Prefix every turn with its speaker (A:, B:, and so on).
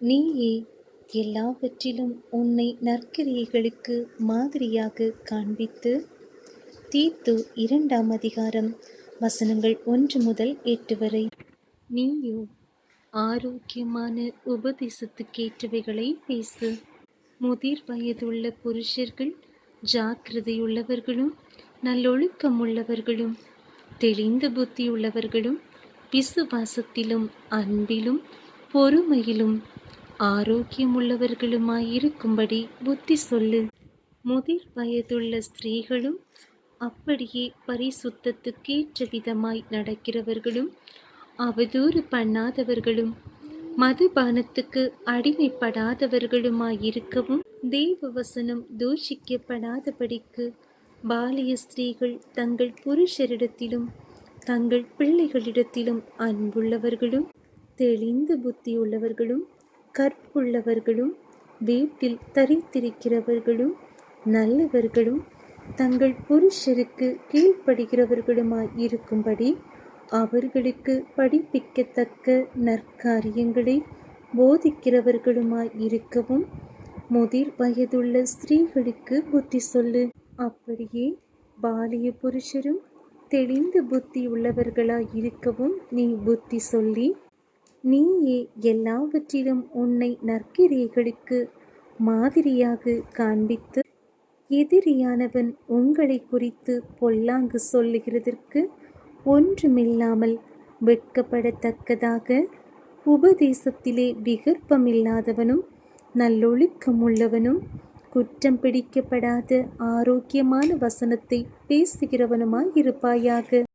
A: நீயே எல்லாவற்றிலும் உன்னை நற்கிரியைகளுக்கு மாதிரியாக காண்பித்து, தீத்து 2ஆம் அதிகாரம் வசனங்கள் 1 முதல் 8 வரை. நீயோ ஆரோக்கியமான உபதேசத்துக்கேற்றவைகளை பேசு. முதிர் வயதுள்ள புருஷர்கள் ஜாக்கிரதையுள்ளவர்களும் நல்லொழுக்கமுள்ளவர்களும் தெளிந்த புத்தியுள்ளவர்களும் விசுவாசத்திலும் அன்பிலும் பொறுமையிலும் ஆரோக்கியமுள்ளவர்களுமாயிருக்கும்படி புத்தி சொல்லு. முதிர் வயதுள்ள ஸ்திரீகளும் அப்படியே பரிசுத்தத்துக்கேற்ற விதமாய் நடக்கிறவர்களும் அவதூறு பண்ணாதவர்களும் மதுபானத்துக்கு அடிமைப்படாதவர்களுமாயிருக்கவும், தேவ வசனம் தூஷிக்கப்படாதபடிக்கு பாலிய ஸ்திரீகள் தங்கள் புருஷரிடத்திலும் தங்கள் பிள்ளைகளிடத்திலும் அன்புள்ளவர்களும் தெளிந்த புத்தியுள்ளவர்களும் கற்புள்ளவர்களும் வீட்டில் தரித்திருக்கிறவர்களும் நல்லவர்களும் தங்கள் புருஷருக்கு கீழ்ப்படுகிறவர்களுமாய் இருக்கும்படி அவர்களுக்கு படிப்பிக்கத்தக்க நற்காரியங்களை போதிக்கிறவர்களுமாய் இருக்கவும் முதிர் வயதுள்ள ஸ்திரீகளுக்கு புத்தி சொல்லு. அப்படியே பாலிய புருஷரும் தெளிந்த புத்தி உள்ளவர்களாய் இருக்கவும் நீ புத்தி சொல்லி, நீயே எல்லாவற்றிலும் உன்னை நற்கிரியைகளுக்கு மாதிரியாக காண்பித்து, எதிரியானவன் உங்களை குறித்து பொல்லாங்கு சொல்லுகிறதற்கு ஒன்றுமில்லாமல் வெட்கப்படத்தக்கதாக உபதேசத்திலே விகற்பமில்லாதவனும் நல்லொழுக்கமுள்ளவனும் குற்றம் பிடிக்கப்படாத ஆரோக்கியமான வசனத்தை பேசுகிறவனுமாய் இருப்பாயாக.